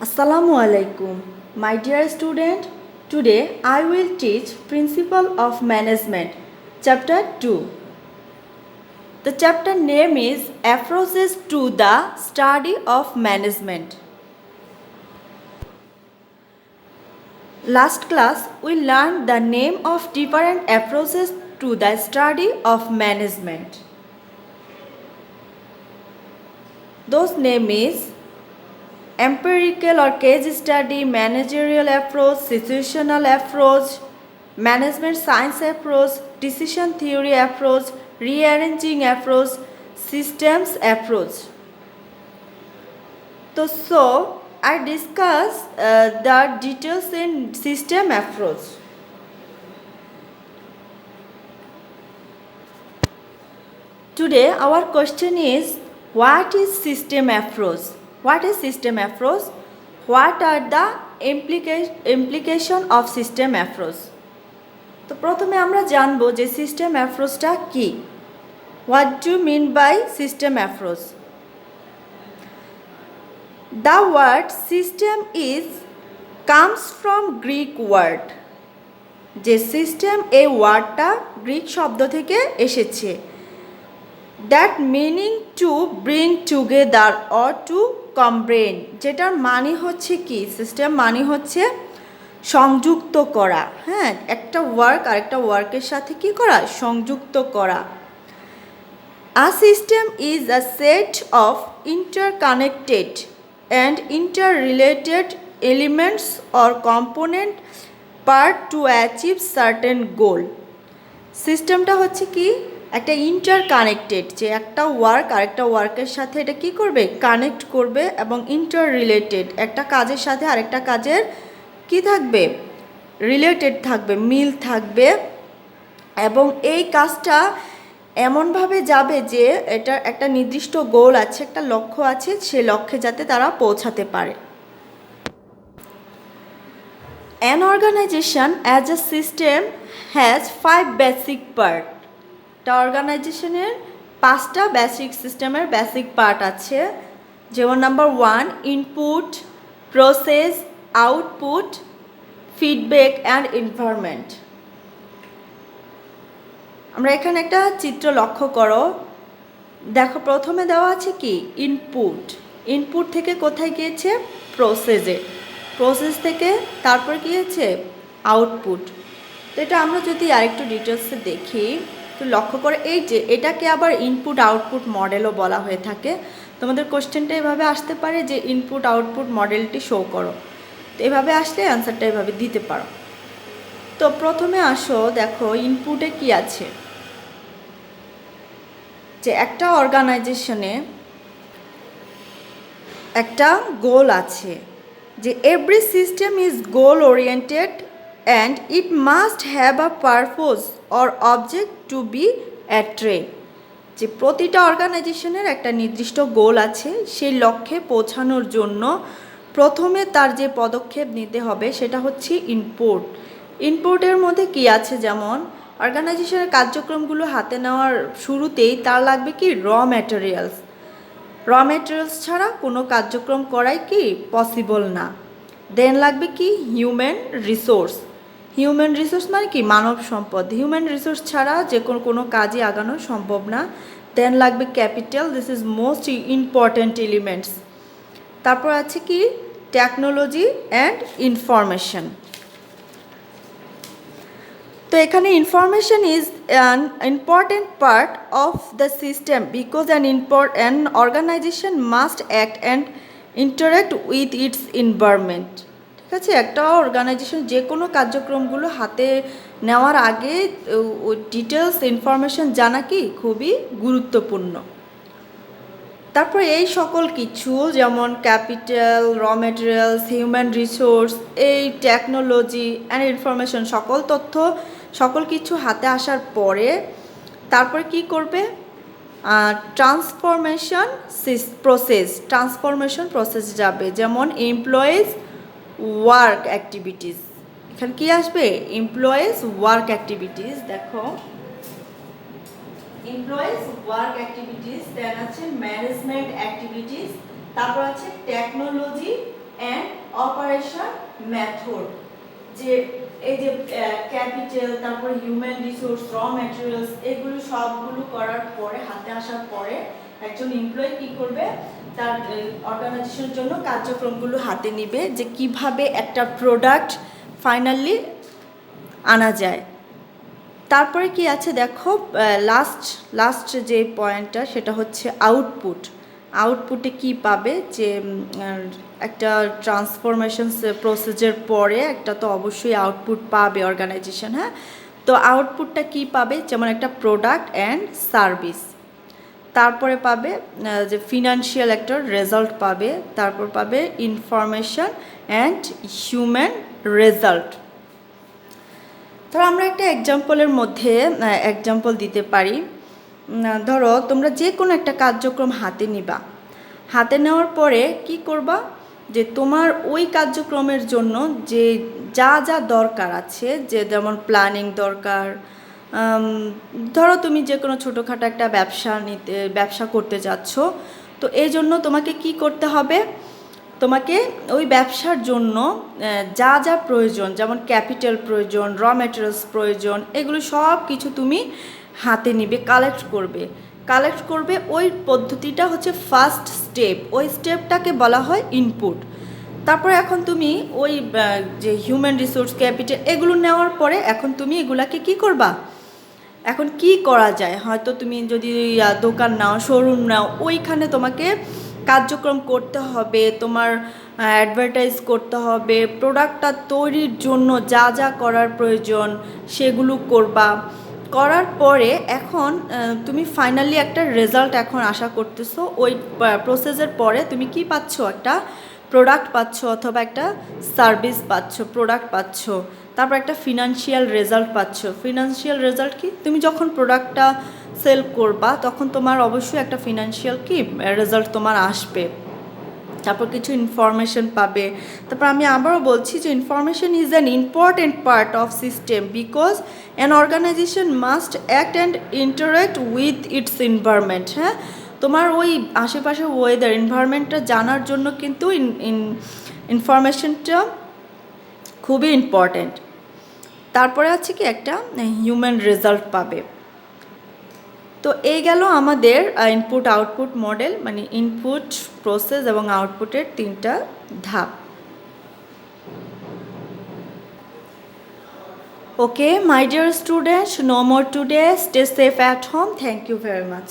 Assalamu alaikum. My dear student, today I will teach Principle of Management, Chapter 2. The chapter name is Approaches to the Study of Management. Last class, we learned the name of different approaches to the study of management. Those name is empirical or case study, managerial approach, situational approach, management science approach, decision theory approach, rearranging approach, systems approach. So I discuss the details in system approach. Today our question is, what is system approach? What is system approach? What are the implication of system approach? তো প্রথমে আমরা জানব যে system অ্যাপ্রোচটা কি। What do you mean by system approach? The word system comes from Greek word. যে system এই ওয়ার্ডটা Greek শব্দ থেকে এসেছে। That meaning to bring together or to combine, যেটার মানে হচ্ছে কি, সিস্টেম মানে হচ্ছে সংযুক্ত করা। হ্যাঁ, একটা ওয়ার্ক আরেকটা ওয়ার্কের সাথে কি করা, সংযুক্ত করা। A system is a set of interconnected and interrelated elements or component part to achieve certain goal. সিস্টেমটা হচ্ছে কি, একটা ইন্টারকানেক্টেড, যে একটা ওয়ার্ক আরেকটা ওয়ার্কের সাথে এটা কি করবে, কানেক্ট করবে, এবং ইন্টার রিলেটেড, একটা কাজের সাথে আরেকটা কাজের কি থাকবে, রিলেটেড থাকবে, মিল থাকবে, এবং এই কাজটা এমনভাবে যাবে যে এটার একটা নির্দিষ্ট গোল আছে, একটা লক্ষ্য আছে, সে লক্ষ্যে যাতে তারা পৌঁছাতে পারে। An organization as a system has 5 basic parts. একটা অর্গানাইজেশনের 5টা বেসিক সিস্টেমের বেসিক পার্ট আছে, যেমন number 1 input, process, output, feedback and environment. আমরা এখানে একটা চিত্র লক্ষ্য করো, দেখো প্রথমে দেওয়া আছে কি ইনপুট। ইনপুট থেকে কোথায় গিয়েছে, প্রসেসে, প্রসেস থেকে তারপর গিয়েছে আউটপুট। তো এটা আমরা যদি আরেকটু ডিটেলসে দেখি, তো লক্ষ্য করে এই যে এটাকে আবার ইনপুট আউটপুট মডেলও বলা হয়ে থাকে। তোমাদের কোশ্চেনটা এভাবে আসতে পারে যে ইনপুট আউটপুট মডেলটি শো করো, তো এভাবে আসলে অ্যান্সারটা এভাবে দিতে পারো। তো প্রথমে আসো, দেখো ইনপুটে কি আছে, যে একটা অর্গানাইজেশনে একটা গোল আছে, যে every system is goal oriented and it must have a purpose or object to be attain. যে প্রতিটা অর্গানাইজেশনের একটা নির্দিষ্ট গোল আছে, সেই লক্ষ্যে পৌঁছানোর জন্য প্রথমে তার যে পদক্ষেপ নিতে হবে সেটা হচ্ছে ইনপুট। ইনপুটের মধ্যে কি আছে, যেমন অর্গানাইজেশনের কার্যক্রমগুলো হাতে নেওয়ার শুরুতেই তার লাগবে কি র ম্যাটেরিয়ালস। র ম্যাটেরিয়ালস ছাড়া কোনো কার্যক্রম করাই কি পসিবল না। দেন লাগবে কি হিউম্যান রিসোর্স। হিউম্যান রিসোর্স মানে কি মানব সম্পদ। হিউম্যান রিসোর্স ছাড়া যে কোনো কাজে আগানো সম্ভব না। দেন লাগবে capital, this is most important elements. তারপর আছে কি টেকনোলজি অ্যান্ড ইনফরমেশন। তো এখানে information is an important part of the system because an organization must act and interact with its environment. ঠিক আছে, একটা অর্গানাইজেশন যে কোনো কার্যক্রমগুলো হাতে নেওয়ার আগে ডিটেলস ইনফরমেশন জানা কি খুবই গুরুত্বপূর্ণ। তারপর এই সকল কিছু যেমন ক্যাপিটাল, র ম্যাটেরিয়ালস, হিউম্যান রিসোর্স, এই টেকনোলজি অ্যান্ড ইনফরমেশন, সকল তথ্য সকল কিছু হাতে আসার পরে তারপরে কি করবে, ট্রান্সফরমেশন প্রসেস যাবে, যেমন এমপ্লয়িজ ওয়ার্ক অ্যাক্টিভিটিস। এখানে কি আসবে, এমপ্লয়িজ ওয়ার্ক অ্যাক্টিভিটিস। দেখো এমপ্লয়িজ ওয়ার্ক অ্যাক্টিভিটিস, দেন আছে ম্যানেজমেন্ট অ্যাক্টিভিটিস, তারপর আছে টেকনোলজি অ্যান্ড অপারেশন মেথড। যে এই যে ক্যাপিটাল, তারপরে হিউম্যান রিসোর্স, র ম্যাটেরিয়ালস, এগুলো সবগুলো করার পরে হাতে আসার পরে একজন এমপ্লয়ি কী করবে, তার অর্গানাইজেশনের জন্য কার্যক্রমগুলো হাতে নিবে, যে কিভাবে একটা প্রোডাক্ট ফাইনালি আনা যায়। তারপরে কি আছে দেখো, লাস্ট যে পয়েন্টটা সেটা হচ্ছে আউটপুট। আউটপুটে কি পাবে, যে একটা ট্রান্সফরমেশন প্রসেসের পরে একটা তো অবশ্যই আউটপুট পাবে অর্গানাইজেশন। হ্যাঁ, তো আউটপুটটা কি পাবে, যেমন একটা প্রোডাক্ট অ্যান্ড সার্ভিস। তারপরে পাবে যে ফিনান্সিয়াল একটা রেজাল্ট পাবে, তারপর পাবে ইনফরমেশন অ্যান্ড হিউম্যান রেজাল্ট। ধরো আমরা একটা এক্সাম্পলের মধ্যে এক্সাম্পল দিতে পারি। ধরো তোমরা যে কোনো একটা কার্যক্রম হাতে নিবা, হাতে নেওয়ার পরে কি করবা, যে তোমার ওই কার্যক্রমের জন্য যে যা যা দরকার আছে, যে যেমন প্ল্যানিং দরকার। ধরো তুমি যে কোনো ছোটোখাটো একটা ব্যবসা করতে যাচ্ছ, তো এই জন্য তোমাকে কি করতে হবে, তোমাকে ওই ব্যবসার জন্য যা যা প্রয়োজন, যেমন ক্যাপিটাল প্রয়োজন, র ম্যাটেরিয়ালস প্রয়োজন, এগুলো সব কিছু তুমি হাতে নিবে, কালেক্ট করবে। ওই পদ্ধতিটা হচ্ছে ফার্স্ট স্টেপ, ওই স্টেপটাকে বলা হয় ইনপুট। তারপরে এখন তুমি ওই যে হিউম্যান রিসোর্স, ক্যাপিটাল, এগুলো নেওয়ার পরে এখন তুমি এগুলাকে কি করবা, এখন কি করা যায়, হয়তো তুমি যদি দোকান নাও, শোরুম নাও, ওইখানে তোমাকে কার্যক্রম করতে হবে, তোমার অ্যাডভার্টাইজ করতে হবে, প্রোডাক্টটা তৈরির জন্য যা যা করার প্রয়োজন সেগুলো করবা। করার পরে এখন তুমি ফাইনালি একটা রেজাল্ট এখন আশা করতেছো। ওই প্রসেসের পরে তুমি কি পাচ্ছ, একটা প্রোডাক্ট পাচ্ছ, অথবা একটা সার্ভিস পাচ্ছ, প্রোডাক্ট পাচ্ছ, তারপর একটা ফিনান্সিয়াল রেজাল্ট পাচ্ছ। ফিনান্সিয়াল রেজাল্ট কি, তুমি যখন প্রোডাক্টটা সেল করবা তখন তোমার অবশ্যই একটা ফিনান্সিয়াল কি রেজাল্ট তোমার আসবে। তারপর কিছু ইনফরমেশন পাবে। তারপর আমি আবারও বলছি যে information is an important part of system because an organization must act and interact with its environment. হ্যাঁ, তোমার ওই আশেপাশে ওয়েদার এনভায়রনমেন্টটা জানার জন্য কিন্তু ইনফরমেশনটা খুবই ইম্পর্টেন্ট। তারপরে আছে কি একটা হিউম্যান রেজাল্ট পাবে। তো এই গেল আমাদের ইনপুট আউটপুট মডেল, মানে ইনপুট, প্রসেস এবং আউটপুটের 3টা ধাপ। Okay my dear students, no more today, stay safe at home. Thank you very much.